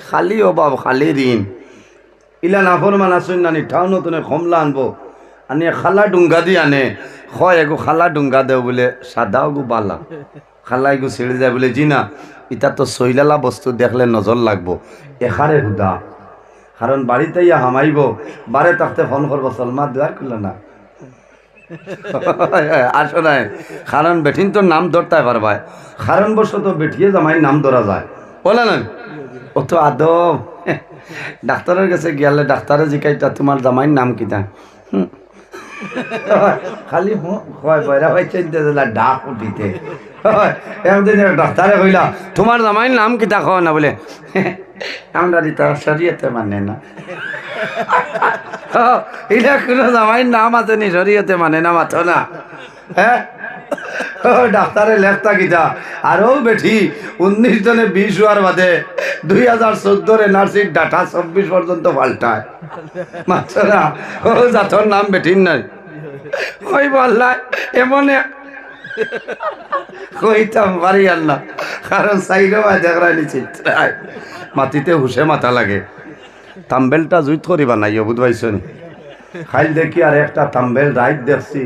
খালি অভাব খালি ঋণ ইলা নাফরমান আসুন নানি ঠাও নতুন কমলা আনবো আনি খালা ডুঙ্গা দি আনে হয় এগো খালা ডুঙ্গা দেও বলে সাদাও গো বালা খালা এগো ছেড়ে যায় বলে জি না এটা তো সইলালা বস্তু দেখলে নজর লাগবো এখারে হুদা কারণ বাড়িতে ইয়া হামাইব বারে থাকতে ফোন করবো সলমা দুয়ার করলো না আসো নাই কারণ বেঠিন তো নাম ধরতে পারবাই কারণ বশত বেঠিয়ে জামাই নাম ধরা যায় বলে না ও তো আদব ডাক্তারের কাছে গেলে ডাক্তারে জিকাইটা তোমার জামাইর নাম কিতা খালি বয়রা ভাই চিনতে ডাক উঠিতে একদিন ডাক্তারে কইলা তোমার জামাইর নাম কিতা খাওয়া না বলে আমরা দিতে শরীয়তে মানে না এটা কোনো জামাইর নাম আছে নি শরীয়তে মানে না মাথো না হ্যাঁ ডাক্তারে লেখতা কিতা আরও বেঠি 19 জনে 20 হওয়ার বাদে 2014 নার্সিং ডাটা 26 পর্যন্ত পাল্টায় মাত্র না ও জাতর নাম বেঠিন নাই ওই বললাই এমন কইতাম পারি আর না কারণ সাইডে দেখরা নিচে মাটিতে হুসে মাথা লাগে তাম্বেলটা জুইত করি বানাইও বুঝবাইছো নি খাইল দেখি আর একটা তাম্বেল রাইট দেখছি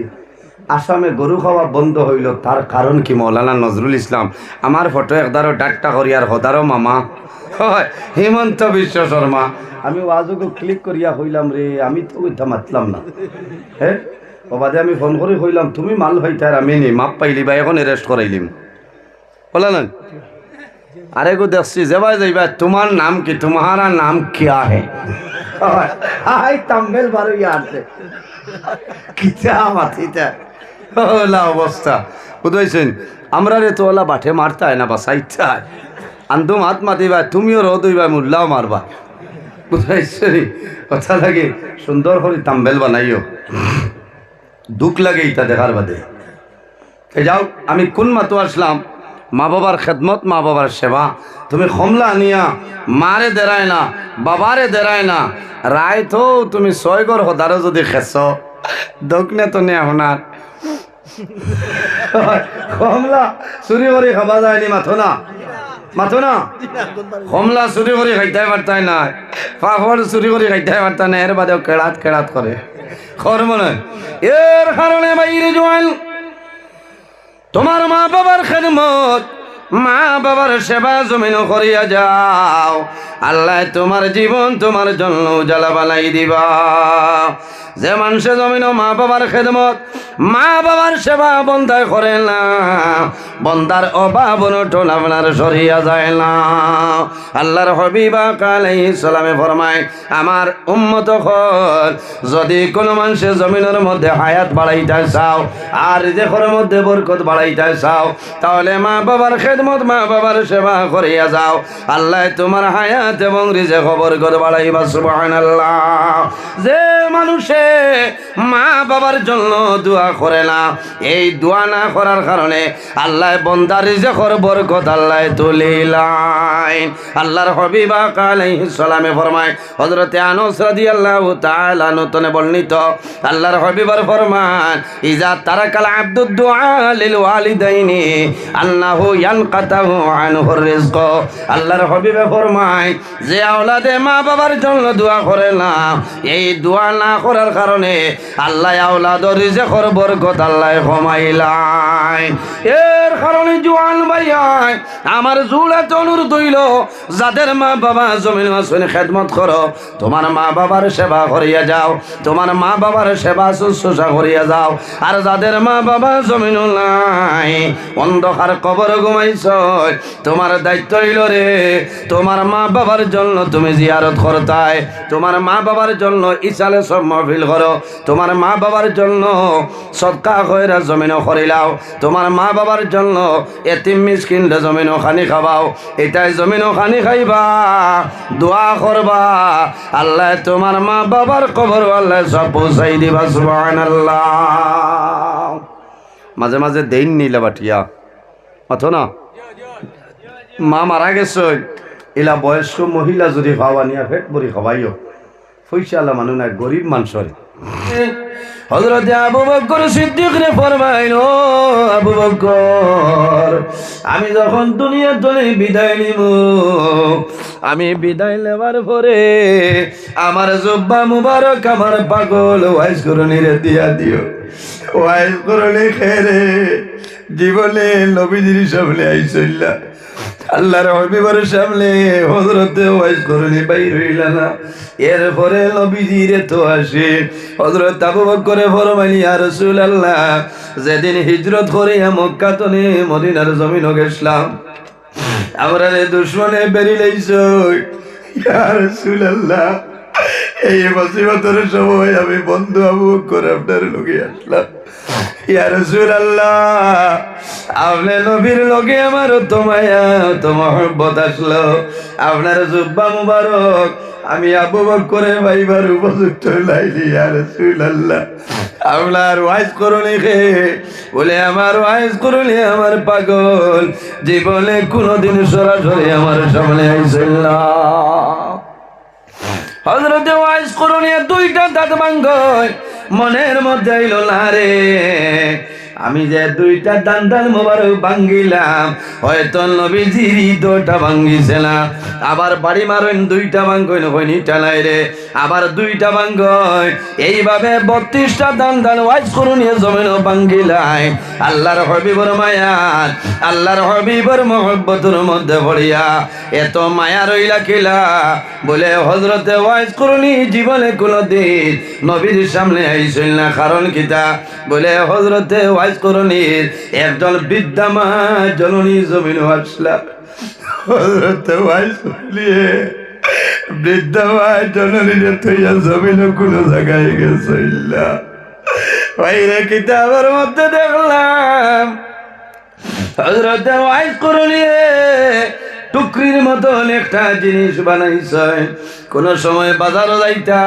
আসামে গরু খাওয়া বন্ধ হইল তার কারণ কি মৌলানা নজরুল ইসলাম আমার ফটো একদারও ডাক্তার করি আর হদারও মামা হয় হিমন্ত বিশ্ব শর্মা আমি ওয়াজকে ক্লিক করিয়া হইলাম রে আমি তো ওইটা মাতলাম না হ্যাঁ ও বাদে আমি ফোন করে হইলাম তুমি মাল হইতার আমি নি মাপ পাইলি বা এখন অ্যারেস্ট করাইলিম বলা না আরে গো দেখছি যাবাই যাইবা তোমার নাম কি তোমারা নাম কিয়া হে হাই তাম্বেল বারো ইয়ারতে কিতা মাথিতা ওলা অবস্থা বুঝাইছেন আমরা রে তো ওলা বাঠে মারতায় না বা সাইতায় আন্দম হাত মাতিবা তুমিও রোদ হইবা মুল্লাও মারবা বুঝাইছেন কথা লাগে সুন্দর করে তাম্বেল বানাইও দুঃখ লাগে এটা দেখার বাদে যাও আমি কোন মাতো আসলাম মা বাবার খেদমত মা বাবার সেবা তুমি কমলা আনিয়া মারে দেরায় না বাবারে দেরায় না রায় তো তুমি 6 ঘর হদারও যদি খেস দোকনে তো নে আপনার কমলা চুরি করে খাবা যায়নি মাথো না কমলা চুরি করে খাইতে পারতাই না পাপড় চুরি করে খাইতে পারতাই না এর বাদেও কেড়াত করে খর মনে এর কারণে বাইরে জোয়ান তোমার মা বাবার খেদমত মা বাবার সেবা জমিন করিয়া যাও আল্লাহ তোমার জীবন তোমার জন্য উজালা বানাই দিবা যে মানুষে জমিন মা বাবার খেদমত মা বাবার সেবা বন্ধায় করে না বন্দার অভাব অনটন আপনার সরিয়া যায় না আল্লাহর হাবিবা আলাইহিস সালামে ফরমায় আমার উম্মত হল যদি কোনো মানুষের জমিনের মধ্যে হায়াত বাড়াইতে চাও আর রিজিকের মধ্যে বরকত বাড়াইতে চাও তাহলে মা বাবার খেদমত মা বাবার সেবা করিয়া যাও আল্লাহ তোমার হায়াত এবং রিজিক বরকত বাড়াইবা সুবহানাল্লাহ যে মানুষে মা বাবার জন্য দোয়া করে না এই দোয়া না করার কারণে আল্লাহ বন্দার রিজিকের বরকত আল্লাহ তুলিলাই আল্লাহর হাবিব আলাইহিস সালামে ফরমায় হযরত আনাস রাদিয়াল্লাহু তাআলা নতনে বর্ণিত আল্লাহর হাবিবের ফরমান ইজা তারাকাল আব্দুদ দুআ লিল ওয়ালিদাইনি আন্নাহু ইয়ানকাতাহু আনহু রিজক আল্লাহর হাবিবে ফরমায় যে আওলাদে মা বাবার জন্য দোয়া করে না এই দোয়া না করার কারণে আল্লাহ আওলাদর রিজিকের বরকত আল্লাহ কমাইলাই এর কারণে জওয়ান ভাইয়াই আমার জুড়াতে অনুরোধ হইল যাদের মা বাবা জমিন আসনে খেদমত করো তোমার মা বাবার সেবা করিয়া যাও তোমার মা বাবার সেবা শুশ্রূষা করিয়া যাও আর যাদের মা বাবা জমিন নাই অন্ধকার কবর ঘুমাইছ তোমার দায়িত্ব হইল রে তোমার মা বাবার জন্য তুমি জিয়ারত করতাই তোমার মা বাবার জন্য ইসালে সব মাহফিল করো তোমার মা বাবার জন্য সদকা কইরা জমিন করিলাও তোমার মা বাবার জন্য এতিম মিসকিনরে জমিন খানি খাবাও এটাই জমিন খানি খাইবা দোয়া করবা আল্লাহ তোমার মা বাবার কবর আল্লাহ সব পৌঁছাই দিবা সুবহানাল্লাহ মাঝে মাঝে দেন নিলা বাটিয়া অথ না মা মারা গেছে এলা বয়স্ক মহিলা যদি খাওয়া নিয়া পেট ভরি খাবাইও পয়সা আলা মানুষ না গরিব মানুষরে হযরতে আবু বকর সিদ্দিক রে ফরমাইল, আবু বকর আমি যখন দুনিয়া থেকে বিদায় নিব, আমি বিদায় নেবার পরে আমার জুব্বা মুবারক আমার পাগল ওয়াইস করণীরে দিয়া দিও। ওয়াইস করণী খেরে জীবনে নবীজির সামনে আইসইলা, আল্লাহর হাবিবের সামনে হযরতে ওয়াইস করণী বাইর হইলা না। এরপরে নবীজিরে তো আসে হযরত আবু বকর ফরমাইলি, ইয়া রাসূলুল্লাহ যেদিন হিজরত করে মক্কা থেকে মদিনার জমিনে গেছলাম, আমরা দুশমনে বেরি লাইছো, ইয়া রাসূলুল্লাহ এই মুসিবতের সময় আমি বন্ধু আবু বকর আপনার লগে আসলাম। ইয়া রাসূলুল্লাহ আপনি নবীর লগে আমার তো মায়া তো মহব্বত আসলো, আপনার জুব্বা মুবারক আমি আবু বকরের ভাইবার উপযুক্ত লাইলি। ইয়া রাসূলুল্লাহ আপনার ওয়াইজ করুন বলে আমার ওয়াইজ করুন, আমার পাগল জীবনে কোনোদিন সরাসরি আমার সামনে আইছিল না। হযরতে ওয়াইজ করুন দুইটা দাঁত ভাঙ্গয়, মনের মধ্যে আইল না রে আমি যে দুইটা দান মোবারক ভাঙ্গিলাম, হয়তো নবীজির দুইটা ভাঙ্গিছে না। আবার বাড়ি মারেন দুইটা ভাঙ্গই হয়নি টালাই রে, আবার দুইটা ভাঙ্গয়। এইভাবে 32টা দান ওয়াইজ করুন জমিন ভাঙ্গিলাই। আল্লাহর হাবিবর মায়ার, আল্লাহর হাবিবর মহব্বতের মধ্যে পড়িয়া এত মায়া রইলা কিলা বলে হযরতে ওয়াইজ করুনি জীবনে কোনোদিন নবীর সামনে আইছিল না। কারণ কিতা বলে হযরতে ওয়াইজ করুনির একজন বৃদ্ধা মা জননী জমিন আসলা, হযরতে ওয়াইজ করলিয়ে বৃদ্ধা মা জননীর থইয়া জমিন কোন জায়গায় গেছিল। বাইরে কিতাবের মধ্যে দেখলাম হযরতে ওয়াইজ করলিয়ে টুকরির মতন একটা জিনিস বানাইছে। কোন সময় বাজারও যাইতা,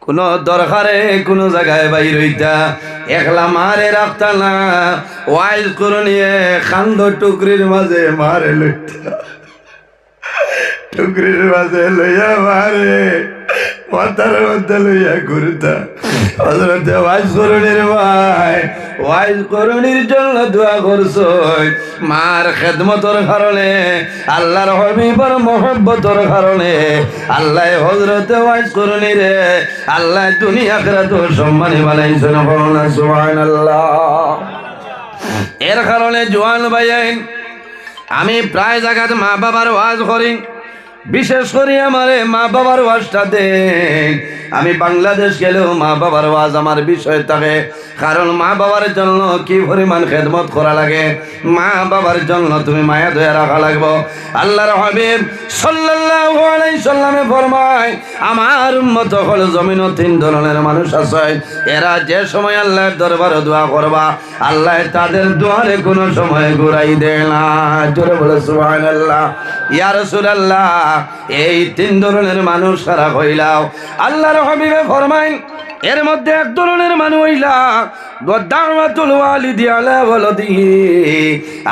কোন দরকারে কোন জায়গায় বাইর হইতা, একলা মারে রাখতা না, ওয়াইজ করে নিয়ে খান্দ টুকরির মাঝে মারে লইতা, টুকরির মাঝে লইয়া মারে মাথার মধ্যে লইয়া ঘুরতা। হযরতে ওয়াইজ করুনির ভাই ওয়াইজ করুনির জন্য দোয়া করছো, মার খেদমতর কারণে, আল্লাহর হাবিবের মহব্বতর কারণে আল্লাহ হযরতে ওয়াইজ করুনিরে আল্লাহ দুনিয়া আখিরাত সম্মানী বানাইছেন। সুবহানাল্লাহ। এর কারণে জওয়ান ভাইয়াইন আমি প্রায় জায়গাতে মা বাবার ওয়াজ করি, বিশেষ করে আমার মা বাবার ওয়াজটা দেন। আমি বাংলাদেশ গেলেও মা বাবার ওয়াজ আমার বিষয় থাকে, কারণ মা বাবার জন্য কি পরিমাণ খেদমত করা লাগে, মা বাবার জন্য তুমি মায়া দয়া রাখা লাগবে। আল্লাহর হাবিব সাল্লাল্লাহু আলাইহি সাল্লামে ফরমায় আমার উম্মত হল জমিনে 3 ধরনের মানুষ আছে, এরা যে সময় আল্লাহর দরবারে দোয়া করবা আল্লাহ তাদের দোয়ারে কোনো সময় ঘুরাই দেয় না। জোরে বলে সুবহানাল্লাহ। ইয়া রাসূলুল্লাহ এই 3 ধরনের মানুষ সারা হইলাও। আল্লাহর হাবিবে ফরমায় এর মধ্যে এক ধরনের মানুষ হইলা দাওয়াতুল ওয়ালিদি আলা ওয়ালাদিহি,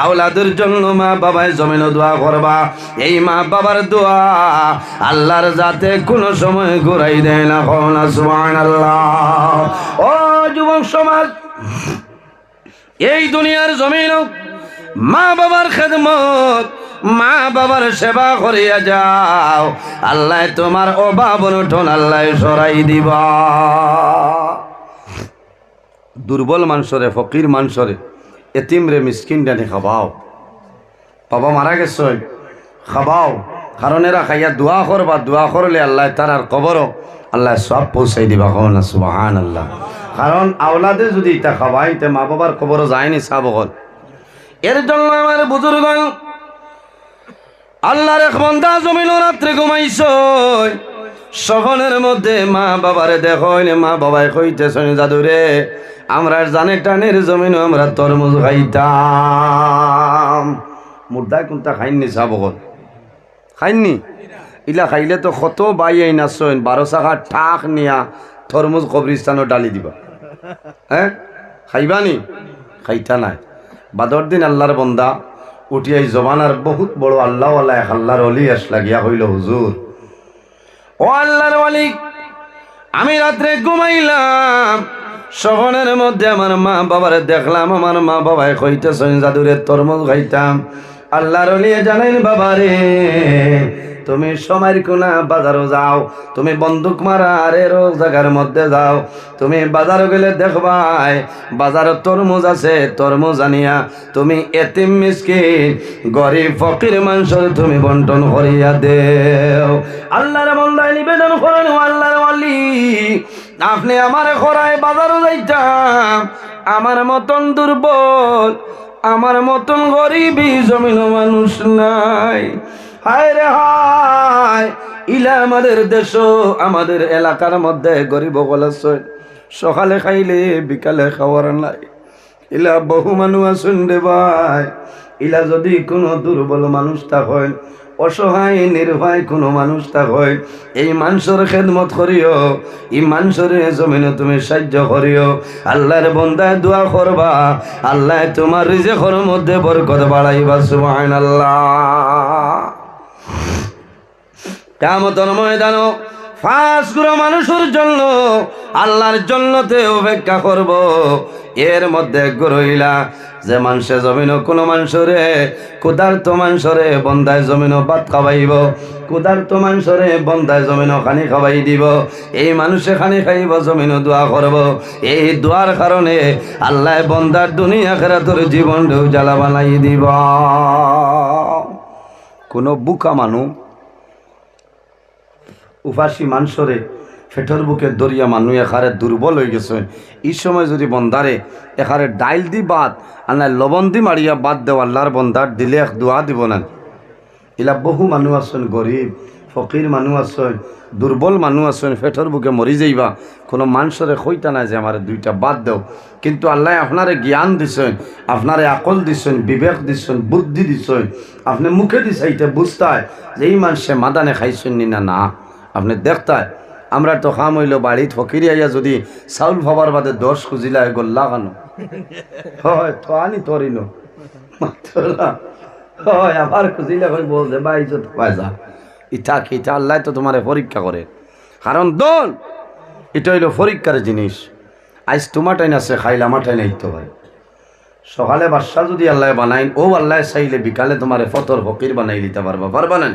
আওলাদের জন্য মা বাবায় জমিনে দোয়া করবা। এই মা বাবার দোয়া আল্লাহর জাতে কোনো সময় ঘুরাই দেয় না। সুবহানাল্লাহ। ও যুবক সমাজ, এই দুনিয়ার জমিনে মা বাবার খেদমত, মা বাবার সেবা করিয়া যাও, আল্লাহ তোমার অভাব অনটন আল্লাহ সরাই দিবা। দুর্বল মানুষরে, ফকির মানুষরে, এতিম রে মিসকিন ডানে খাবাও। বাবা মারা গেছে খাবাও, কারণ এরা খাইয়া দোয়া করবা, দোয়া করলে আল্লাহ তার আর কবরও আল্লাহ সব পৌঁছাই দিবা। না সুবহানাল্লাহ। কারণ আওলাদে যদি এটা খাবাই তে মা বাবার কবরও যায়নি সাবগল। এর জন্য আমার বুজুর্গ আল্লাহর এক বান্দা জমিন রাত্রে ঘুমাইছ, সফনের মধ্যে মা বাবারে দেখইলে মা বাবাই কইতেছেন জাদুরে আমরা জানে টানের জমিন আমরা তরমুজ খাইতাম। মুর্দা কোনটা খাইনি সাবগল, খাইনি ইলা খাইলে তো কত বাইয়াই নাচন 12 চাকা ঠাক নিয়া তরমুজ কবরিস্তানও ডালি দিবা। হ্যাঁ খাইবানি? খাইতা নাই। বাদর দিন আল্লাহর বন্দা উঠিয়াই জমানার বহুত বড় আল্লাহ আল্লাহর অলি আসলা গিয়া হইল হুজুর ও আল্লাহর ওয়ালি আমি রাত্রে ঘুমাইলাম, শহরের মধ্যে আমার মা বাবারে দেখলাম, আমার মা বাবায় কইতেছেন জাদুরের তরমুজ খাইতাম। আল্লাহর লিয়ে জানেন বাবারে, তুমি সময়ের কোনা বাজারও যাও, তুমি বন্দুক মারার জায়গার মধ্যে যাও, তুমি বাজারও গেলে দেখবাই বাজারে তরমুজ আছে, তরমুজ আনিয়া তুমি এতিম মিসকিন গরিব ফকির মানুষের তুমি বন্টন করিয়া দেও। আল্লাহর বান্দায় নিবেদন করেন, আল্লাহর ওয়ালি আপনি আমার খরায় বাজারও যাইতাম, আমার মতন দুর্বল, আমার মতন গরিবী জমিন মানুষ নাই। হায় রে হায়, ইলা আমাদের দেশ, আমাদের এলাকার মধ্যে গরিব বলেছে সকালে খাইলে বিকালে খাওয়ার নাই। ইলা বহু মানুষ আছেন রে ভাই, ইলা যদি কোনো দুর্বল মানুষ হয়, অসহায় নির্ভয় কোনো মানুষ হয়, এই মানুষের খেদমত করিও, এই মানুষের জমিনে তুমি সাহায্য করিও। আল্লাহর বান্দায় দোয়া করবা, আল্লাহ তোমার রিজিকের মধ্যে বরকত বাড়াইবা। সুবহানাল্লাহ। কিয়ামতের ময়দানে ফাঁসগুলো মানুষের জন্য আল্লাহর জন্নতে অপেক্ষা করব। এর মধ্যে গরইলা যে মানুষে জমিন কোনো মানুষরে ক্ষুধার্ত মানুষরে বন্দায় জমিন ভাত খাওয়াইব, ক্ষুধার্ত মানুষরে বন্দায় জমিন খানি খাওয়াই দিব, এই মানুষে খানি খাইব, জমিন দোয়া করব। এই দোয়ার কারণে আল্লাহ বন্দার দুনিয়া আখিরাতের জীবন জ্বালা বানাই দিব। কোনো বুকা মানুষ উপাসী মানুষরে ফেটর বুকে দরিয়া মানুষ এখারে দুর্বল হয়ে গেছে, এই সময় যদি বন্দারে এখারে ডাইল দি বাদ আর না লবণ দি মারিয়া বাদ দেও, আল্লাহর বন্দার দিলে এক দোয়া দিব না। এলা বহু মানুষ আছেন, গরিব ফকির মানুষ আছেন, দুর্বল মানুষ আছেন, ফেটর বুকে মরি যাইবা, কোনো মানুষরে কইতা নাই যে আমার দুইটা বাদ দেও। কিন্তু আল্লাহ আপনারে জ্ঞান দিছেন, আপনারে আকল দিছেন, বিবেক দিছেন, বুদ্ধি দিছেন, আপনি মুখে দিছাইতে বুঝতায় যে এই মানুষে মাদানে খাইছেন নি না না। আপনি দেখতায় আমরা তো খাম হইল বাড়িত ফকিরি আইয়া যদি চাউল ভাবার বাদে 10 খুঁজিলা গোল্লা খানো হয় তো আনি তরিল হয়, আবার খুঁজিলে হয় বলছে ভাই যত পয়সা ইটা কিটা আল্লাহ তো তোমার পরীক্ষা করে। কারণ দোল এটা হইল পরীক্ষার জিনিস। আজ তোমার টাইন আছে খাইলে আমার টাইন আইতে হয়। সকালে বাদশা যদি আল্লাহ বানাই, ও আল্লাহ চাইলে বিকালে তোমার ফতর ফকির বানাই দিতে পারবা না।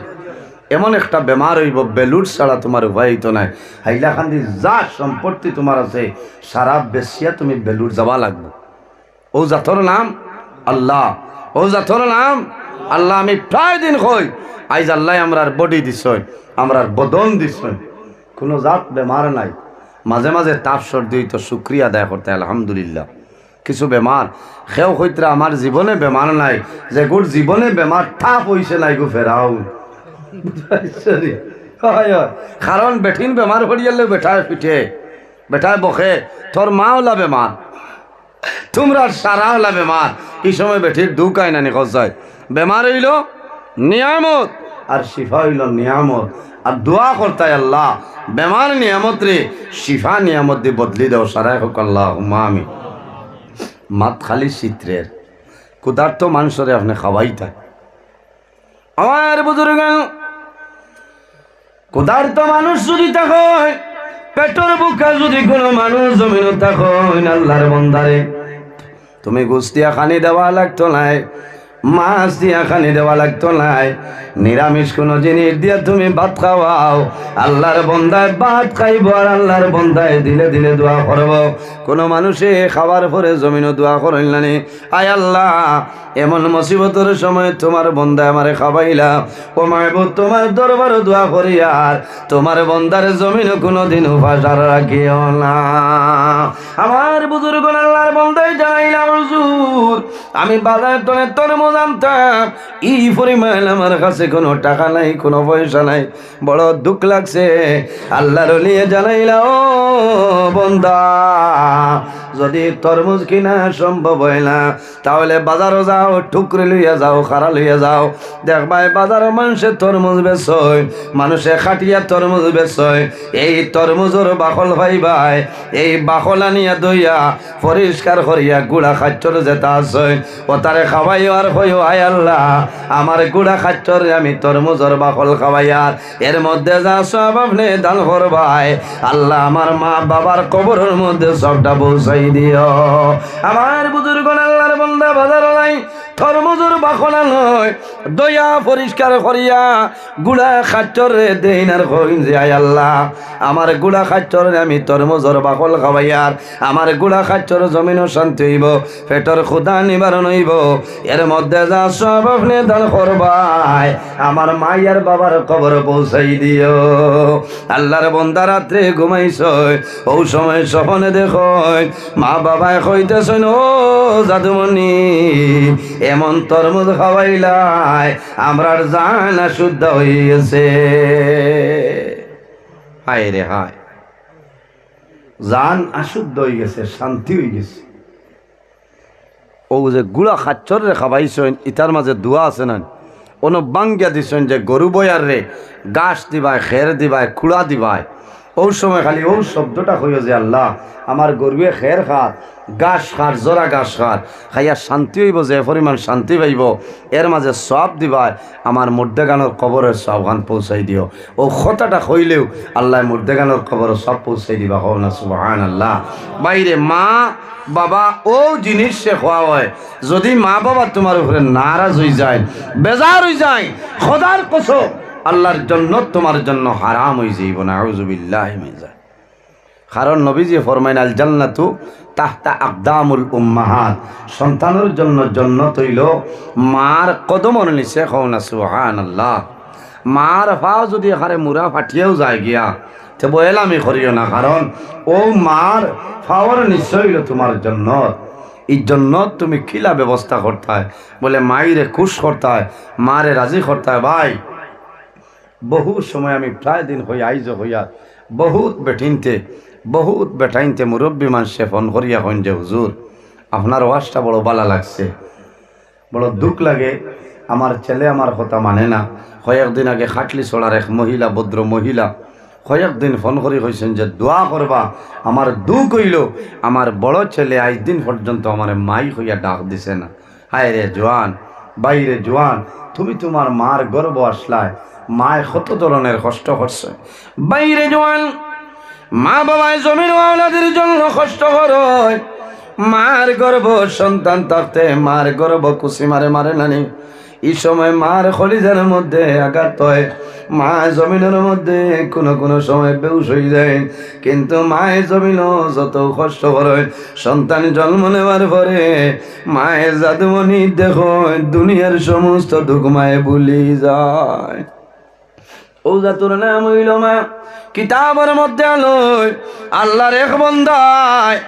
এমন একটা বেমার হইব বেলুর ছাড়া তোমার উপায় হইতো নাই। হাইলাকান্দি যা সম্পত্তি তোমার আছে সারা বেশিয়া তুমি বেলুর যাওয়া লাগবে। ও জাতর নাম আল্লাহ, ও জাতর নাম আল্লাহ। আমি প্রায় দিন কই আইজ আল্লাহ আমরার বডি দিছয়, আমরার বদন দিছয়, কোনো জাত বেমার নাই। মাঝে মাঝে তাপ সর্দি হইতো, শুক্রিয়া আদায় করতে আলহামদুলিল্লাহ। কিছু বেমার সেও হইতরা আমার জীবনে বেমার নাই, যে গোর জীবনে বেমার তাপ হইছে নাই গো ফেরাও। কারণ বেঠিন বেমার হরিয়ালে বেটায় পিঠে বেটায় বসে, তোর মা ওলা বেমার, তোমরা সারা ওলা বেমার। এই সময় বেঠির দুকায় নানি খসায়। বেমার হইল নিয়ামত আর শিফা হইল নিয়ামত। আর দোয়া করতায় আল্লাহ বেমার নিয়ামত রে শিফা নিয়ামত দিয়ে বদলি দাও সারাই হোক আল্লাহ আমি। মাত খালি চিত্রের ক্ষুধার্ত মানুষরে আপনি খাওয়াইতা। আমার বুজুর্গ ক্ষুধার্ত মানুষ যদি থাকো, পেটর বুকা যদি কোনো মানুষ জমিন থাকো, আল্লাহর বন্দারে তুমি গোস দিয়া খানি দেওয়া লাগতো নাই, মাছ দিয়া খানি দেওয়া লাগতো নাই, নিরামিষ কোনো জিনিস দিয়া তুমি ভাত খাওয়াও, আল্লাহর বন্দায় ভাত খাইব আর আল্লাহর বন্দায় দিলে দিলে দোয়া করব। কোনো মানুষে খাওয়ার পরে জমিনও দোয়া করেন না, আয় আল্লাহ এমন মুসিবতের সময় তোমার বন্দায় আমারে খাওয়াইলা, ও মাহবুব তোমার দরবারে দোয়া করি আর তোমার বন্দার জমিনও কোনোদিন উপাস আর রাখিও না। আমার বুজুর্গ আল্লাহর বন্দায় জানাইলাম, হুজুর আমি বাজার টনে তরমুজ আনতাম, এই পরিমাণ আমার কাছে কোনো টাকা নাই, কোনো পয়সা নাই, বড় দুঃখ লাগছে। আল্লাহর লিয়ে জানাইলা, ও বন্দা যদি তরমুজ কিনা সম্ভব হয় না তাহলে বাজারও যাও, টুকরে লইয়া যাও, খারা লইয়া যাও, দেখবাই বাজারও মানুষে তরমুজ বেচয়, মানুষে খাটিয়া তরমুজ বেচয়। এই তরমুজের বাকল ভাই এই বাকল আনিয়া দইয়া পরিষ্কার করিয়া গুড়া খাচ্চর যেটা আছে ও তারে খাওয়াই আর হইও, আয় আল্লাহ আমার গুড়া খাচ্চর আমি তরমুজের বাকল খাওয়াইয়ার এর মধ্যে যা সব আপনি দান করবাই আল্লাহ আমার মা বাবার কবরের মধ্যে সবটা পৌঁছাই দিও। আমার বুজুর্গ আল্লাহর বান্দা বাজার নাই তরমুজের বাকল নয় দইয়া পরিষ্কার করিয়া গুড়া খাচ্চর দেন আর কইন যে আয় আল্লাহ আমার গুড়া খাচ্চর আমি তরমুজের বাকল খাওয়াইয়ার আমার গুড়া খাচ্চর জমিনও শান্তি হইব, পেটর ক্ষুধা নিবারণ হইব, এর মধ্যে যা সব আপনি দান করবাই আমার মাইয়ার বাবার কবর পৌঁছাই দিও। আল্লাহর বন্দা রাত্রে ঘুমাইছ ও সময় স্বপ্নে দেখো মা বাবায় কইতেছেন ও জাদুমণি এমন তরমুজ খাওয়াইলাই আমরার জান শুদ্ধ হইয়াছে। হায় রে হায়, জান অশুদ্ধ হয়ে গেছে, শান্তি হয়ে গেছে। ও যে গুড়া খাচ্চর রে খাবাইছেন ইটার মাঝে দোয়া আছে না অন বাঙ্গিয়া দিছেন যে গরু বয়ার রে গাছ দিবায়, খের দিবায়, খুড়া দিবায়। ও সময় খালি ও শব্দটা হইও যে আল্লাহ আমার গরুয়ে খের খাত, গাছ খার, জোড়া গাছ খার খাইয়া শান্তি হইব, যে পরিমাণ শান্তি পাইব এর মাঝে সব দিবায় আমার মুর্দেগানোর কবরের সবখান পৌঁছাই দিও। ও কথাটা হইলেও আল্লাহ মুর্দেগানোর কবরের সব পৌঁছাই দিবা, হও না সুবহানাল্লাহ। বাইরে মা বাবা ও জিনিস সে খোয়া হয়, যদি মা বাবা তোমার উপরে নারাজ হয়ে যায়, বেজার হয়ে যায়, খোদার কসম আল্লাহর জন্য তোমার জন্য হারাম হয়ে যাইব না, আউযুবিল্লাহি মিন যালিক। কারণ নবীজি ফরমাইন আল জান্নাতু তাহতা আকদামুল উম্মাহাত, সন্তানের জন্য জান্নাত হইল মার কদমের নিচে, কও না সুবহানাল্লাহ। মার পা যদি এখানে মুরা ফাটিয়েও যায় গিয়া তে বয়লামি করিও না, কারণ ও মার পাওয়ার নিশ্চয় হইল তোমার জন্নত। এই জন্য তুমি খিলা ব্যবস্থা করতে হয়, বলে মাইরে খুশ করতে হয়, মারে রাজি করতে হয়। ভাই বহু সময় আমি প্রায় দিন হইয়া আইজ হইয়া বহুত বেটাইনতে মুরব্বী মানুষে ফোন করিয়া হন যে হুজুর আপনার ওয়াজটা বড় ভালো লাগছে, বড় দুঃখ লাগে আমার ছেলে আমার কথা মানে না। কয়েকদিন আগে খাটলি চড়ার এক মহিলা, ভদ্র মহিলা কয়েকদিন ফোন করে কইছেন যে দোয়া করবা, আমার দুঃখ হইল আমার বড় ছেলে আজ দিন পর্যন্ত আমার মাই হইয়া ডাক দিছে না। হায় রে জোয়ান, বাইরে জোয়ান, তুমি তোমার মার গর্ব আসলায়, মায় কত ধরনের কষ্ট করছে। বাইরে জোয়ান, মা বাবায় জমিন ওয়ালাদের জন্য কষ্ট করে, মার গর্ব সন্তান থাকতে মার গর্ব কুসি মারে মারে নানি। এই সময় মার খলিজার মধ্যে আঘাত হয়, মা জমিনের মধ্যে কোনো সময় বেউস হয়ে যায়, কিন্তু মায়ের জমিনও যত কষ্ট করে সন্তান জন্ম নেওয়ার পরে মায়ের জাদুমণি দেখো দুনিয়ার সমস্ত দুঃখ মায়ে ভুলি যায়। ও জাতুর নাম হইল মা। কিতাবের মধ্যে আলোয় আল্লাহর এক বন্দায়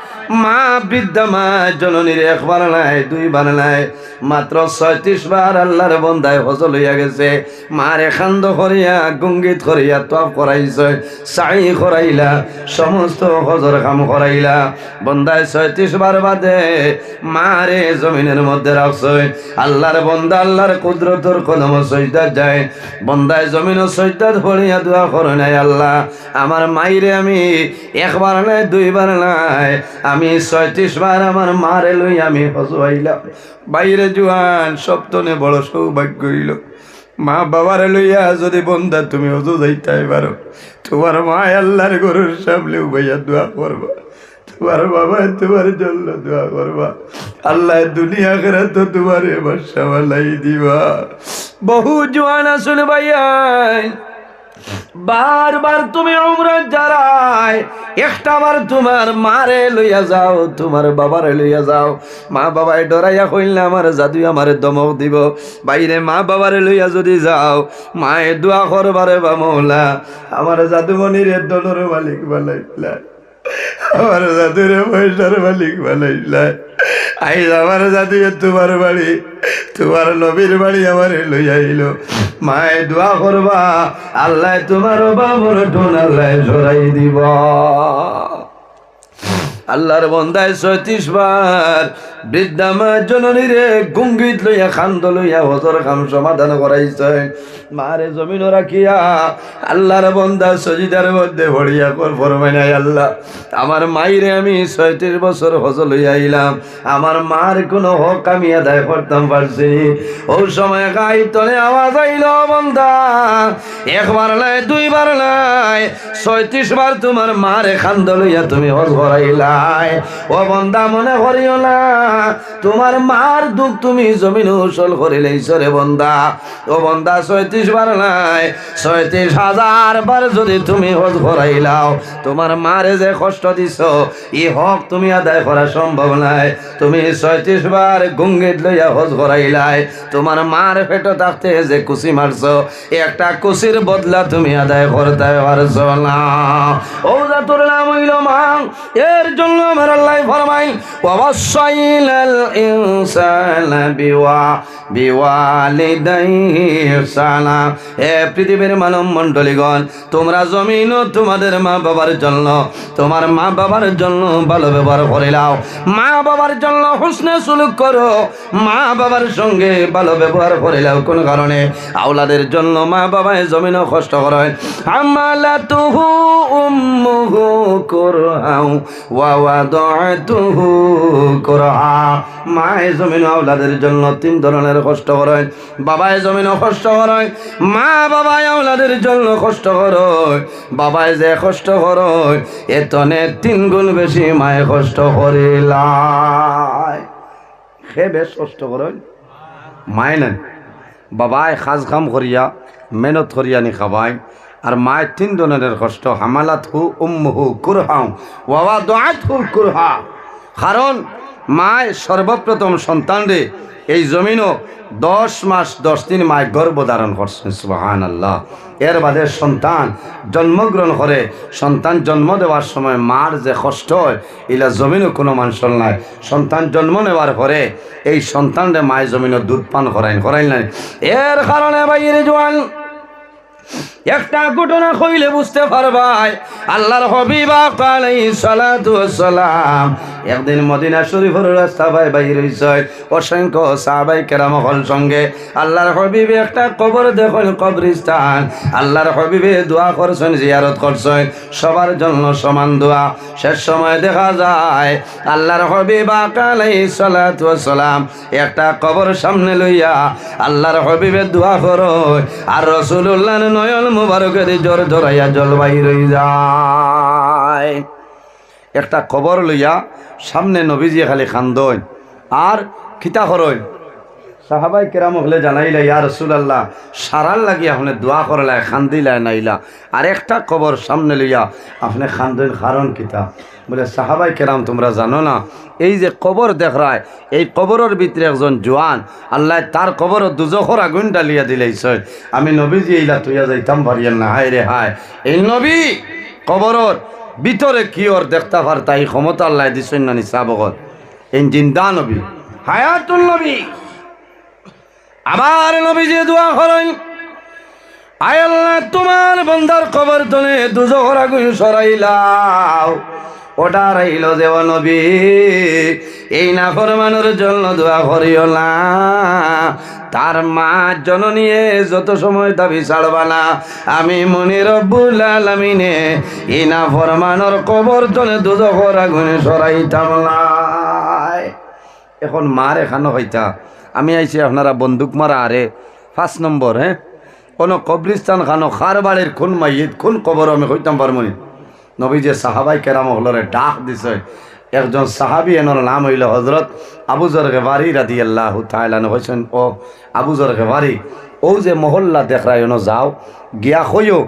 মা বৃদ্ধা মা জননীর একবার নাই, দুইবার নাই, মাত্র 36 বার আল্লাহর বন্দায় হজল হইয়া গেছে। মারে খান্দ করিয়া গঙ্গিত করিয়া তপ করাইছে, সাই করাইলা, সমস্ত হজর কাম করাইলা। বন্দায় 36 বার বাদে মারে জমিনের মধ্যে রাখছে। আল্লাহর বন্দা আল্লাহর কুদরতর কদম সজদা যায়, বন্দায় জমিন সজদাত পড়িয়া দোয়া করে নাই, আল্লাহ আমার মাইরে আমি একবার নাই, দুইবার নাই, আমি 36 বার আমার মারে লই আমি হজুয়াইলাম। বাইরে জুয়ান সপ্তনে বড় সৌভাগ্য হইল, মা বাবারে লইয়া যদি বন্দা তুমি হজু যাইতে পারো, তোমার মা আল্লাহর গরুর সামনে উবাইয়া দোয়া করবা, তোমার বাবা তোমার জন্য দোয়া করবা, আল্লাহ দুনিয়া করে তো তোমার এবার সামালাই দিবা। বহু জোয়ান আসলে ভাইয়াই বারবার তুমি উমরা যারাই একটাবার তোমার মারে লইয়া যাও, তোমার বাবারে লইয়া যাও। মা বাবায় ডরাইয়া কইলে আমার জাদু আমার দমক দিব। বাইরে মা বাবারে লইয়া যদি যাও, মায়ে দোয়া করবারে বা মৌলা আমার জাদুমণির দলের মালিক বানাইলা, আমার জাদুরে পয়সার মালিক বানাইলা। আইজ আমার জাদু তোমার বাড়ি, তোমার নবীর বাড়ি আমার লইয়া আইল। মায়ে দোয়া করবা, আল্লাহ তোমার বাবর টোন আল্লাহ ঝরাই দিব। আল্লাহর বন্দায় 36 বার বৃদ্ধা মা জননী রে গুঙ্গিত লইয়া খান্দ লইয়া হজর কাম সমাধান করাইছে। মারে জমিন রাখিয়া আল্লাহর বন্দা সজিদার মধ্যে ভরিয়া ফরমাই নাই, আল্লাহ আমার মাইরে আমি 36 বছর হজ লইয়া আইলাম, আমার মার কোনো হক আমি আদায় করতাম পারছি। ও সময় গাই তলে আওয়াজ আইল, বন্দা একবার নাই দুইবার নাই 36 বার তোমার মারে খান্দ লইয়া তুমি হজ করাইলাই। ও বন্দা মনে করিও না তোমার মার দুঃখ তুমি জমিন উসল করিলেইছ রে বন্দা। ও বন্দা 36 বার নাই 36,000 বার যদি তুমি হজ করাইলাও, তোমার মারে যে কষ্ট দিছ ই হক তুমি আদায় করা সম্ভব নাই। তুমি 36 বার গুঙ্গিত লইয়া হজ করাইলাই, তোমার মার পেট থাকতে যে কুচি মারছ একটা কুচির বদলা তুমি আদায় করতে পারছ না। ও যা তোর নাম হইল মা, এর জন্য আমার আল্লাহ ফরমাই ওয়াসাইলাল ইনসানা বিওয়ালিদাইহি ইহসানা। হে পৃথিবীর মানব মণ্ডলীগণ, তোমরা জমিন তোমাদের মা বাবার জন্য, তোমার মা বাবার জন্য ভালো ব্যবহার করে নাও, মা বাবার জন্য হুসনে সুলুক করো, মা বাবার সঙ্গে ভালো ব্যবহার করে নাও। কোন কারণে? আওলাদের জন্য মা বাবায় জমিনও কষ্ট করেন। হামালাতুহু উম্মুহু কুরহাউ ওয়া ওয়াদাতুহু কুরহা। মায়ে জমিন আওলাদের জন্য 3 ধরনের কষ্ট করেন। বাবায় জমিনও কষ্ট করেন, মা বাবায় আওলাদের জন্য কষ্ট করেন। বাবায় যে কষ্ট করেন এতনে 3 গুণ বেশি মায়ে কষ্ট করিলাই। সে বেশ কষ্ট করেন মায় নেন, বাবায় খাজ খাম করিয়া মেহনত করিয়া নি খাবাই, আর মায়ের 3 ধরনের কষ্ট। হামালাতহু উম্মুহু কুরহাউ ওয়া ওয়াদাতুহু কুরহা। কারণ মায় সর্বপ্রথম সন্তানরে এই জমিনও 10 মাস 10 দিন মায় গর্ভ ধারণ করছেন। সুবহানাল্লাহ। এর বাদে সন্তান জন্মগ্রহণ করে, সন্তান জন্ম দেওয়ার সময় মার যে কষ্ট হয় এলা জমিনও কোনো মানুষের নাই। সন্তান জন্ম নেওয়ার পরে এই সন্তানরে মায় জমিনও দুধ পান করাইল নাই। এর কারণে বাইরে জোয়ান একটা ঘটনা কইলে বুঝতে পারবাই। আল্লাহর হাবিব আলাইহিস সালাতু ওয়াস সালাম একদিন মদিনা শরীফের রাস্তা বাইর হইছে, অসংখ্য সাহাবায়ে কেরাম হল সঙ্গে। আল্লাহর হাবিব একটা কবর দেখেন, কবরস্থান। আল্লাহর হাবিবে দোয়া করছেন, জিয়ারত করছেন, সবার জন্য সমান দোয়া। শেষ সময় দেখা যায় আল্লাহর হাবিব আলাইহিস সালাতু ওয়াস সালাম একটা কবর সামনে লইয়া আল্লাহর হাবিবে দোয়া করো, আর রাসূলুল্লাহর নয়ন মুবারকের জোর জোরাইয়া জল বাইর হয়ে যায়। একটা কবর লইয়া সামনে নবীজি খালি খান্দন আর খিতা করইন। সাহাবাই কেরাম হলে জানাইলা, ইয়া রাসূলুল্লাহ সারার লাগি আপনি দোয়া করলাই, খান্দিলাই নাইলা, আর একটা কবর সামনে লইয়া আপনি খান্দন, কারণ কিতা? বলে সাহাবাই কেরাম তোমরা জানো না, এই যে কবর দেখরায় এই কবরের ভিতরে একজন জোয়ান আল্লাহ তার কবর দুজখর আগুন ডালিয়া দিলাইছে। আমি নবীজি এইলা তুইয়া যাইতাম পারিয়ান না। হায় রে হায়, এই নবী কবরের ভিতরে কি ওর দেখতে পারতা এই ক্ষমতা আল্লাহ দিছেন না নিসাবগত। এই জিন্দা নবী, হায়াতুল নবী। আবার নবীজি দোয়া করেন, আয় আল্লাহ তোমার বান্দার কবর তলে দুজখর আগুন সরাইলাও। ওটা রইল যে ও নবী এই নাফরমানের জন্য দোয়া করিও না, তার মা জননী যত সময় দাবি ছাড়বা না, আমি মনি রব্বুল আলামিনে এই নাফরমানের কবর তলে দুজখর আগুন সরাইতাম না। এখন মার এখানো হইতা আমি আইছি আপনারা বন্দুক মারা আরে 5 নম্বর। হ্যাঁ, কোনো কবরিস্তান খানো খার বাড়ির কোন মাইয়িত কোন কবর আমি হইতাম পারমনি। নবীজি সাহাবাই কেরাম হলরে ডাক দিছে। একজন সাহাবি এনার নাম হইল হজরত আবু যর গফারি রাদিয়াল্লাহু তাআলা আনহু। হইছেন ও আবু যর গফারি। ও যে মহল্লা দেখরাই এনো যাও গিয়া কইও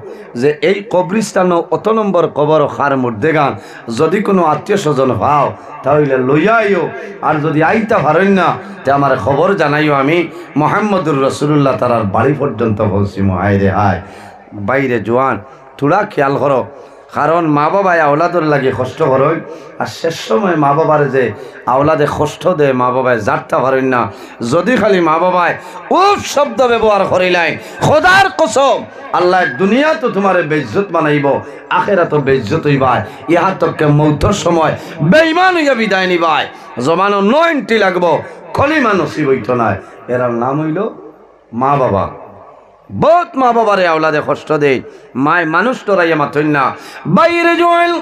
যে এই কবরিস্তান অত নম্বর কবর খার মধ্যে গান যদি কোনো আত্মীয় স্বজন পাও তাহলে লইয়া আইও, আর যদি আইতা পারেন না তে আমার খবর জানাইও, আমি মুহাম্মদুর রাসূলুল্লাহ তার বাড়ি পর্যন্ত পৌঁছিমু। হায় রে হায়, বাইরে জোয়ান থোড়া খেয়াল করো। কারণ মা বাবায় আওলাদর লাগে কষ্ট করেন আর শেষ সময় মা বাবার যে আওলাদে কষ্ট দেয় মা বাবায় জারটা পারেন না। যদি খালি মা বাবায় উফ শব্দ ব্যবহার করিলাই খোদার কসম আল্লাহ দুনিয়া তো তোমার বেইজ্জত বানাইব, আখেরা তো বেইজ্জত হইবাই, ইহা তোকে মৌতর সময় বেঈমান হইয়া বিদায় নিবাই, জমানো 90 লাগবো কলিমা নসিব হইতো না। এর নাম হইল মা বাবা। বহুত মা বাবারে আওলাদে কষ্ট দেয়, মায় মানুষ তোরাইয়া মাথইন না। বাইরে জয়েল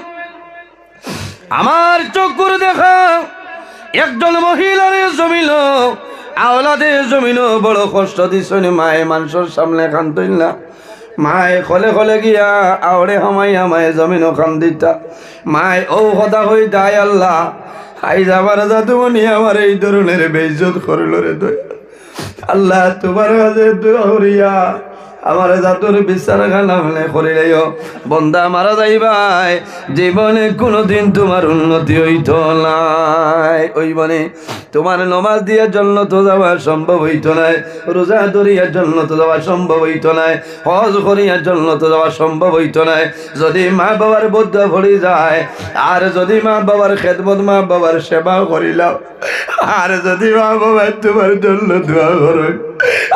আমার চোখ করে দেখা একজন মহিলারে জমিল আওলাদে জমিল বড় কষ্ট দিছেন, মায়ে মানুষের সামনে কান্দইন না, মায়ে খলে খলে গিয়া আওড়ে হামাইয়া মায়ে জমিন খান দিতা। মায় ও কথা হই দায় আল্লাহ আইজ আমার জাদুমণি আমার এই ধরনের বেইজ্জত করিল রে দয়া আল্লাহ, তোমার কাছে দোয়া করিয়া আমার জাতুর বিচার খানামনে করিলেও বন্দা মারা যাইবাই, জীবনে কোনোদিন তোমার উন্নতি হইত নাই। ওই মানে তোমার নমাজ দিয়ে জন্নত যাওয়া সম্ভব হইত নাই, রোজা ধরিয়া জন্নত যাওয়া সম্ভব হইত নাই, হজ করিয়া জন্নত যাওয়া সম্ভব হইত নাই যদি মা বাবার বদ্ধ ভরি যায়। আর যদি মা বাবার খেদমত মা বাবার সেবা করিলাম, আর যদি মা বাবার তোমার জন্য দোয়া করো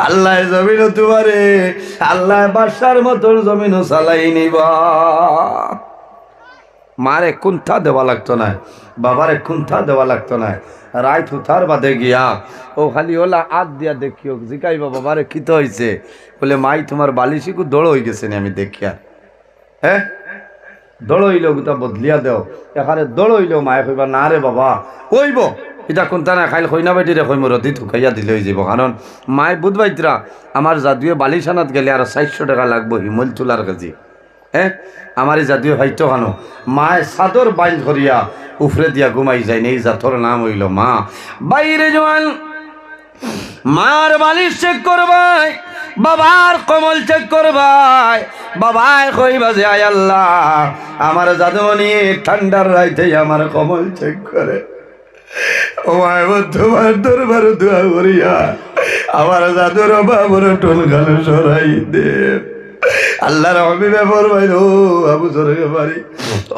আল্লাহ জমিন তোমারে আল্লাহ বাসার মতন জমিন চালাই নিবা। মারে কুন্থা দেওয়া লাগতো না, বাবারে কুন্থা দেওয়া লাগতো না। রায় থুথার বাদে গিয়া ও খালি ওলা আত দিয়া দেখিও জিকাইবা বাবারে কি তো হয়েছে, বলে মাই তোমার বালিশিকু দৌড় হয়ে গেছে নি আমি দেখিয়া। হ্যাঁ দৌড় হইল গোটা বদলিয়া দেও, এখানে দৌড় হইলেও মায়ে কইবা না রে বাবা কইব এটা কোনটা না খাইল খৈনা বেটিরে কই মোর অতি ঢুকাইয়া দিলে হয়ে যাব। কারণ মায় বুধবাইতরা আমার জাদুয়ে বালিশানাত গেলে আর 400 টাকা লাগবো হিমল তুলার কাজে। হ্যাঁ আমার এই জাতীয় ভাইটো খানো মায় চাদর বাইল ধরিয়া উফরে দিয়া ঘুমাই যায়, এই জাতর নাম হইল মা। বাইরে জোয়ান মার বালিশ চেক করবাই, বাবার কমল চেক করবাই, বাবায় কইবা যে আয় আল্লাহ আমার জাদুমণি ঠান্ডার রাইতে আমার কমল চেক করে, ও মায় তোমার দরবার দোয়া করিয়া আমার জাদুর বাবুর টোলখানে সরাই দে। আল্লাহর হবিবে ফরমাইল ও আবু জরকে বাড়ি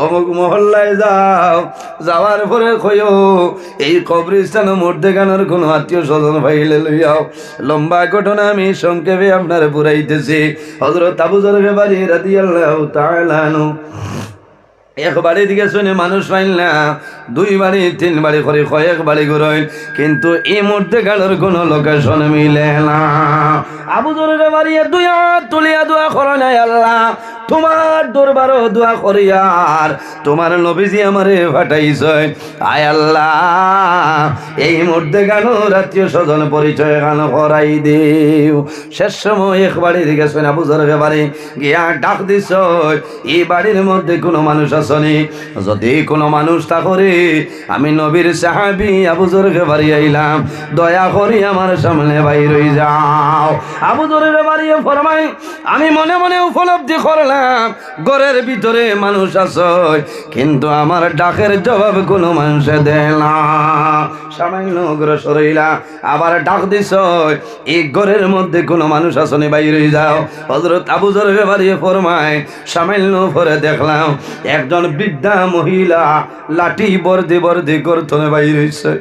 অমুক মহল্লায় যাও, যাওয়ার পরে কইও এই কবরস্থানের মধ্যে গানোর কোনো আত্মীয় স্বজন ভাইলে লইয়াও। লম্বা ঘটনা আমি সংক্ষেপে আপনার পুরাইতেছি। হযরত আবু জরকে বাড়ি রাদিয়াল্লাহু তাআলা আনহু এক বাড়ি দিকে শুনে মানুষ পাইল না, 2 বাড়ি 3 বাড়ি করে কয়েক বাড়ি ঘুরইল, কিন্তু এই মুহূর্তে গালোর কোনো লোকেশন মিলে না। আবু জরকে বাড়ি 2 হাত তুলিয়া দোয়া করে নাই আল্লাহ তোমার দরবারও দোয়া করিয়ার তোমার নবীজি আমারে পাঠাইছে, আয় আল্লাহ এই মুহূর্তে গানো আত্মীয় স্বজন পরিচয় গানো করাই দিও। শেষ সময় এক বাড়ি দিকে শুনে আবু জরকে বাড়ি গিয়া ডাক দিছ, এই বাড়ির মধ্যে কোনো মানুষ আসনি, যদি কোনো মানুষ তা করে আমি নবীর সাহাবী আবু জরকে বাড়ি আইলাম, দয়া করি আমার সামনে বাইর হই যাও। আবু জরকে বাড়ি ফরমাই আমি মনে মনে উপলব্ধি করলাম ঘরের ভিতরে মানুষ আছে, কিন্তু আমার ডাকের জবাব কোনো মানুষ দেয় না। সামান্য অগ্রসর হইলা আবার ডাক দিছ, এই ঘরের মধ্যে কোনো মানুষ আসনি বাইর হই যাও। হযরত আবু জরকে বাড়ি ফরমায় সামান্য পরে দেখলাম একজন বৃদ্ধা মহিলা লাঠি বর্দি বর্দি করতনে বাইর হইছে।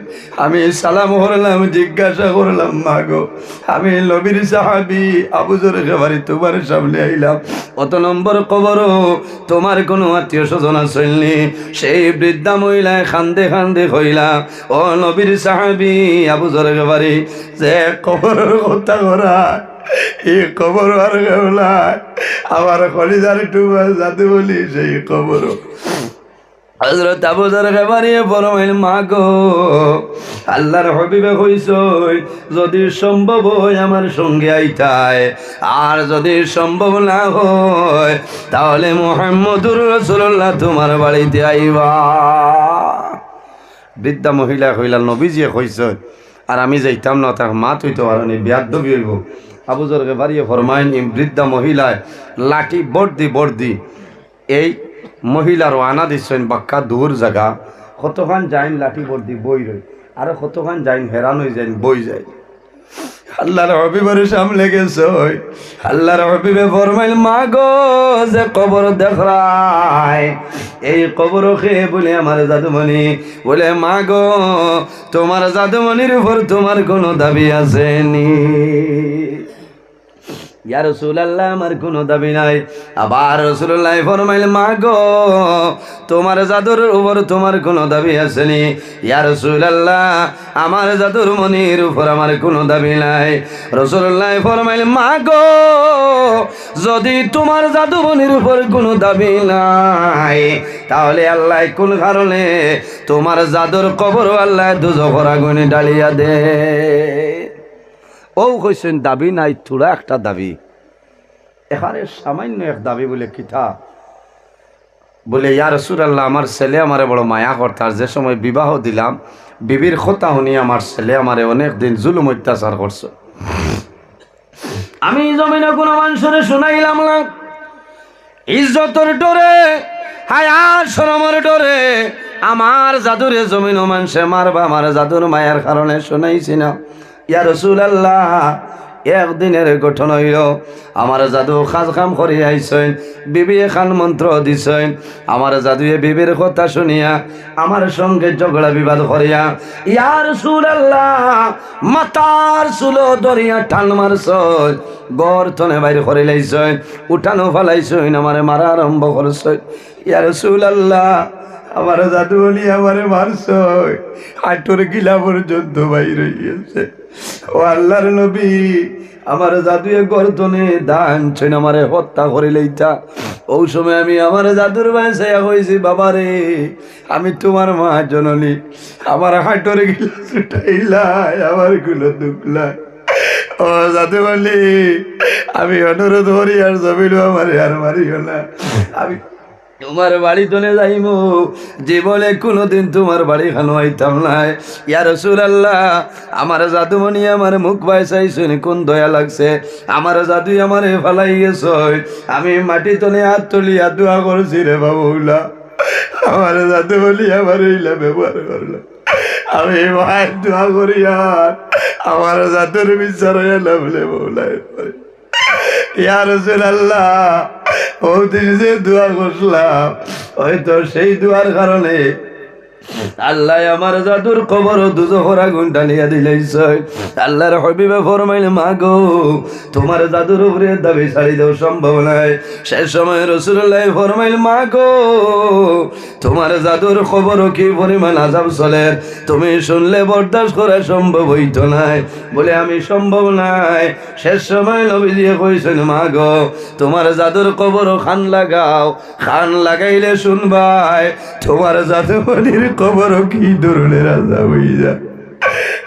আমি সালাম করলাম, জিজ্ঞাসা করলাম মা গো আমি নবীর সাহাবী আবু জরকে বাড়ি তোমার সামনে আইলাম, অত নম্বর কবরও তোমার কোনো আত্মীয় স্বজন আসেননি। সেই বৃদ্ধা মহিলায় খান্দে খান্দে কইলা ও নবীর সাহাবী আবু জরকে বাড়ি যে কবরের কথা করা এই কবর আর গেলা আমার কলিজার টুবা যাতে বলি সেই কবর। হযরত আবু জরকে বাড়ি ফরমাইল মা গো আল্লাহর হাবিবে কইছো যদি সম্ভব হয় আমার সঙ্গে আইতায়, আর যদি সম্ভব না হয় তাহলে মুহাম্মদুর রাসূলুল্লাহ তোমার বাড়িতে আইবা। বৃদ্ধা মহিলা কইলা নবীজি কইছো আর আমি যাইতাম না, তার মা তুই তো পারনি বেয়াদবি হইব। আবু জরকে বাড়ি ফরমাইন বৃদ্ধা মহিলায় লাঠি বর্দি বর্দি এই মহিলার আনা দিচ্ছেন বাক্কা দূর জায়গা, কতখান যাইন লাঠি বর্দি বই রই, আর কতখান যাইন হেরান হয়ে যাইন বই যায়। আল্লাহর হবিবের সামনে গেছে আল্লাহর হবিবে ফরমাইল মা গো যে কবর দেখরাই এই কবর খেয়ে বলে আমার জাদুমণি বলে মা গো তোমার জাদুমণির উপর তোমার কোনো দাবি আসেনি ইয়া রাসূলুল্লাহ আমার কোনো দাবি নাই আবার রাসূলুল্লাহ ফরমাইল মা গো তোমার জাদুর উপর তোমার কোনো দাবি আসেনি ইয়া রাসূলুল্লাহ আমার জাদুর মনির উপর আমার কোনো দাবি নাই রাসূলুল্লাহ ফরমাইল মা গো যদি তোমার জাদু মনির উপর কোনো দাবি নাই তাহলে আল্লাহ কোন কারণে তোমার জাদুর কবর আল্লাহ দুজখের আগুনে ডালিয়া দে ও কইছেন দাবি নাই থোড়া একটা দাবি এখানে সামান্য এক দাবি বলে কিতা বলে ইয়া রাসূলুল্লাহ আমার ছেলে আমারে বড় মায়া করতার যে সময় বিবাহ দিলাম বিবির কথা শুনি আমার ছেলে আমারে অনেক দিন জুলুম অত্যাচার করছে আমি জমিনে কোনো মানুষের শুনাইলাম না ইজ্জতের ডরে হায়াত শরমের ডরে আমার জাদুরে জমিন মানুষে মারবা আমার জাদুর মায়ার কারণে শুনাইছি না ইয়া রাসূলুল্লাহ একদিনের গঠন হইল আমার জাদু খাজ কাম করি আইসেন বিবি খান মন্ত্র দিছেন আমার জাদুয়ে বিবির কথা শুনিয়া আমার সঙ্গে ঝগড়া বিবাদ করিয়া ইয়া রাসূলুল্লাহ মাতার চুলো দরিয়া টান মারছন গর্তনে বাইর করে লাইছেন উঠানো ফেলাইছেন আমার মারা আরম্ভ করছেন ইয়া রাসূলুল্লাহ আমার জাদু বলি আমারে মারছন হাঁটুর গিলা পর্যন্ত বাইর হইয়াছে ও আল্লাহর নবী আমার জাদুয়ে গর্দনে দানছেন আমারে হত্যা করে লইতা ওই সময় আমি আমার জাদুর বাসায় হয়েছি বাবারে আমি তোমার মা জননী আমার হাঁটুর গিলা ছুটাইলাই আমার গুলো দুখলাই ও জাদু বলি আমি অনুরোধ করি আর জমিল আমারে আর মারিও না আমি তোমার বাড়ি তনে যাইম জীবনে কোনোদিন তোমার বাড়ি খানো আইতাম নাই ইয়া রাসূলুল্লাহ আমার জাদুমণি আমার মুখ বাইসাইছেন কোন দয়া লাগছে আমার জাদুই আমারে ফালাই গেছ আমি মাটি তনে হাত তুলিয়া দোয়া করছি রে বাবুলা আমার জাদুমণি আমার এইলা ব্যবহার করলো আমি মায়ের দোয়া করি আর আমার জাদুর বিচার হইয়া বলে বৌলায় ইয়া রাসূলুল্লাহ ও দিন যে দোয়া করলাম হয়তো সেই দোয়ার কারণে আল্লাহ আমার জাদুর কবর দুজখের আগুন ডালিয়া দিলাইছে আল্লাহর হাবিবে ফরমাইল মা গো তোমার জাদুর উপরে দাবি ছাড়ি দেওয়া সম্ভব নাই সেই সময় রাসূলুল্লাহ ফরমাইল মা গো তোমার জাদুর খবর কি পরিমাণ আযাব চলে তুমি শুনলে বরদাস্ত করা সম্ভব হইতো নাই বলে আমি সম্ভব নাই শেষ সময় নবীজি কইছেন মা গো তোমার জাদুর কবর খান লাগাও খান লাগাইলে শুনবাই তোমার জাদুমণির কবর কি ধরনের আযাব হইয়া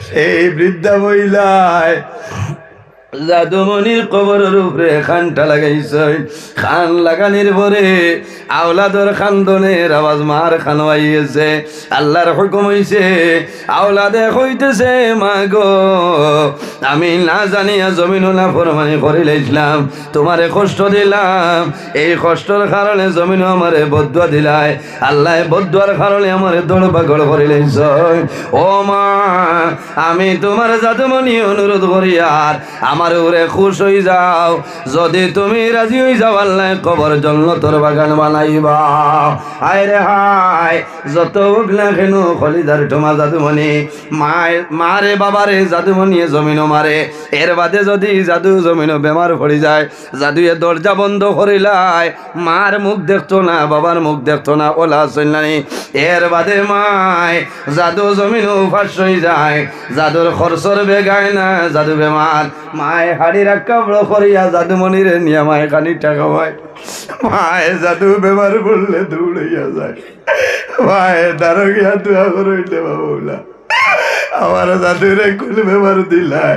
সেই বৃদ্ধা মহিলায় জাদুমণির কবরের উপরে খানটা লাগাইছে খান লাগানির পরে আওলাদর খান্দনের আওয়াজ মার খানো আইয়েছে আল্লাহর হুকুম হইছে আওলাদে কইতেছে মা গো আমি না জানিয়া জমিন না ফরমানি করে লাইছিলাম তোমারে কষ্ট দিলাম এই কষ্টর কারণে জমিন আমারে বদুয়া দিলাই আল্লাহ বদুয়ার কারণে আমারে দৌড় পাগল করে লাইছে ও মা আমি তোমার জাদুমণি অনুরোধ করি আর আমার ওরে খুশ হয়ে যাও যদি তুমি রাজি হয়ে যাও আল্লাহ কবর জান্নাতের বাগান বানাইবা হায় রে হায় যত উগলা কেন খলিদার তোমা জাদুমণি মারে বাবারে জাদুমণি জমিন মারে এর বাদে যদি জাদু জমিন বেমার পড়ে যায় জাদুয়ে দরজা বন্ধ করিলাই মার মুখ দেখতো না বাবার মুখ দেখতো না ওলা চলনানি এর বাদে মায় জাদু জমিন ফাঁস হয়ে যায় জাদুর খরচর বেগায় না জাদু বেমার মায় হাড়ি রাখা বড় করিয়া জাদুমণিরে নিয়ে মায় খানি টাকা পায় মায় জাদু বেমার পড়লে দৌড়াইয়া যায় মায় দাঁড়ো গিয়া দোয়া করইলে বাবুলা আমার জাদুরে কুল বেমার দিলাই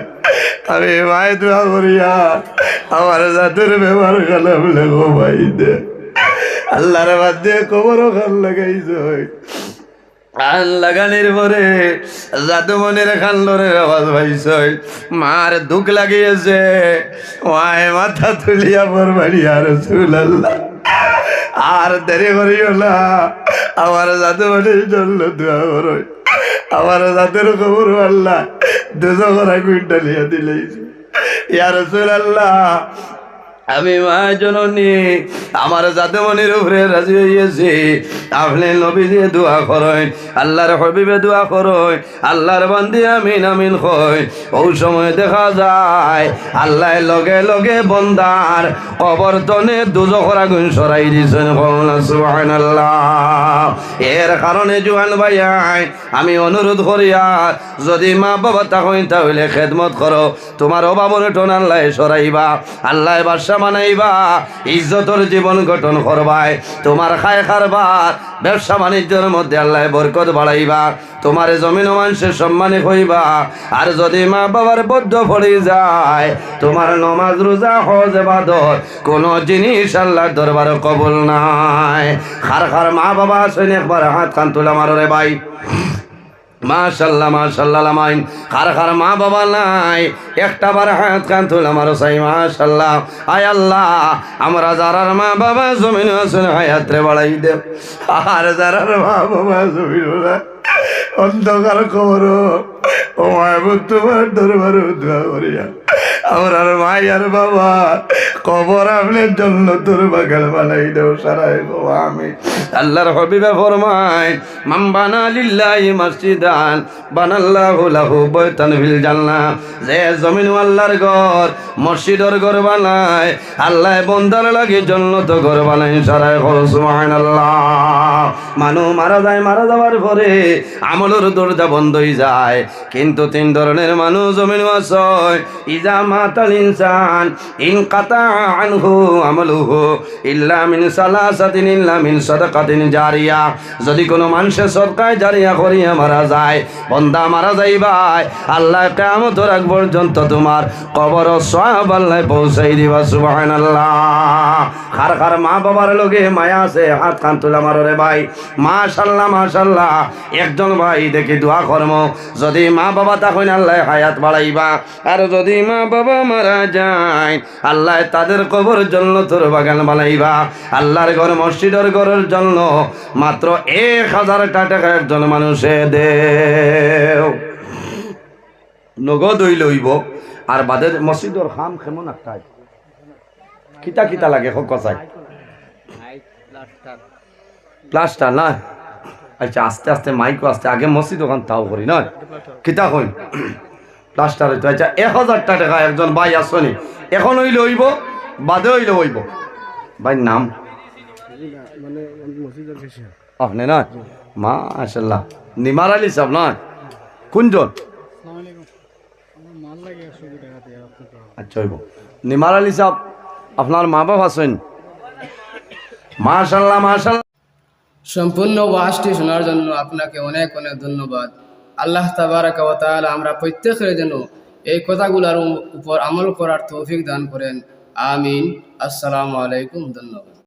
আমি মায় দোয়া করিয়া আমার জাদুর বেমার গেলে বলে গো ভাই দে আল্লাহর বাদ দিয়ে কবরও খান লাগাইছে খান লাগানির পরে জাদুমণির খান্দনের আওয়াজ পাইছে মার দুঃখ লাগিয়েছে মায় মাথা তুলিয়া পরবাড়ি আর রাসূলুল্লাহ আর দেরি করিও না আমার জাদুমণির জন্য দোয়া করো আমার জাতের খবর আল্লাহ দুজোর আগুন ডালিয়া দিলেছে। ইয়া রাসূলুল্লাহ, আমি মা জননী আমার জাতে মনির উপরে রাজি হইয়াছি, আপনি নবী দিয়ে দোয়া করেন, আল্লাহর হবিবে দোয়া করেন, আল্লাহর বান্দি আমিন আমিন কই। ওই সময় দেখা যায় আল্লাহ লগে লগে বন্দার কবর তনে দুজখর আগুন সরাই দিয়েছেন। সুবহানাল্লাহ। এর কারণে জোয়ান ভাইয়াই আমি অনুরোধ করি, আর যদি মা বাবা তাহলে তাহলে খেদমত করো, তোমার অভাবন টন আল্লাহ সরাইবা, আল্লাহ বাদশা বানাইবা, ইজ্জতর জীবন গঠন করবাই, তোমার খায় খারবার ব্যবসা বাণিজ্যের মধ্যে আল্লাহ বরকত বাড়াইবা, তোমার জমিন মানুষের সম্মানে হইবা। আর যদি মা বাবার বদ্ধ পড়ে যায়, তোমার নমাজ রোজা হজ ইবাদত কোনো জিনিস আল্লাহর দরবারে কবুল নাই। খার খার মা বাবা আছেন, একবার হাত কান তুলে মারো রে ভাই। মাশাআল্লাহ মাশাআল্লাহ লামাইন। কার কার মা বাবা নাই একটা বার হাত কান তুলে মারো চাই। মাশাআল্লাহ। আয় আল্লাহ, আমরা যারার মা বাবা জমিন আছেন হায়াত রে বাড়াই দে, আর যারার মা বাবা জমিন অন্ধকার কবর ও মাহবুব তোমার দরবারে দোয়া করিয়া আমরার মাই আর বাবা কবর আপনার জন্য তোর বাগাল বানাই দেও সারাই গো আমি। আল্লাহর হবিবে ফরমায়, মান বানা লিল্লাহি মসজিদান বানাল্লাহু লাহু বাইতান ফিল জান্নাহ। যে জমিন আল্লাহর ঘর মসজিদের ঘর বানায়, আল্লাহ বন্দার লাগি জান্নাত ঘর বানাই সারাই গো সুবহানাল্লাহ। মানুষ মারা যায়, মারা যাওয়ার পরে আমলের দরজা বন্ধ হয়ে যায়, কিন্তু তিন ধরনের মানুষ জমিন আছে। ইজা মাতাল ইনসান ইনকাতা আনহু আমলুহু ইল্লা মিন সালাসাতিন ইল্লা মিন সাদাকাতিন জারিয়া। যদি কোনো মানুষের সদকায় জারিয়া করিয়া মারা যায়, বান্দা মারা যাইবাই, আল্লাহ কিয়ামতের আগ পর্যন্ত তোমার কবর সওয়াব আল্লাহ পৌঁছাই দিবা। সুবহানাল্লাহ। খার খার মা বাবার লগে মায়া আছে, হাত কান তুলে মারো রে ভাই। মাশাআল্লাহ মাশাআল্লাহ। একজন ভাই দেখি দোয়া কর্ম, যদি মা বাবা তখন আল্লাহ হায়াত বাড়াইবা, আর যদি মা বাবা মারা যায় আল্লাহ তাদের কবর জন্য তোর বাগান বানাইবা। আল্লাহর ঘর মসজিদের ঘরের জন্য মাত্র 1000 টাকা একজন মানুষে দেও, নগদ হইল হইব। আর বাদে মসজিদের খাম কেমন একটা কিতা কিতা লাগে হোক কথায় প্লাস্টার না। আচ্ছা আস্তে আস্তে মাইকও আসতে, আগে মসজিদ ওখান তাও করি নয় কিতা কই প্লাস্টার হইতো। আচ্ছা 1000 টাকা একজন ভাই আসনি, এখন হইলে হইব বাদে হইলে হইব। ভাই নাম আপনি নয়? মাশাআল্লাহ। নিমার আলী সাহেব নয়? কোনজন? আচ্ছা হইব। নিমার আলী সাহেব আপনার মা বাবা আছেন? মাশাআল্লাহ মাশাআল্লাহ। সম্পূর্ণ ওয়াজটি শোনার জন্য আপনাকে অনেক অনেক ধন্যবাদ। আল্লাহ তাবারাকা ওয়া তাআলা আমরা প্রত্যেকের জন্য এই কথাগুলোর উপর আমল করার তৌফিক দান করেন। আমিন। আসসালামু আলাইকুম। ধন্যবাদ।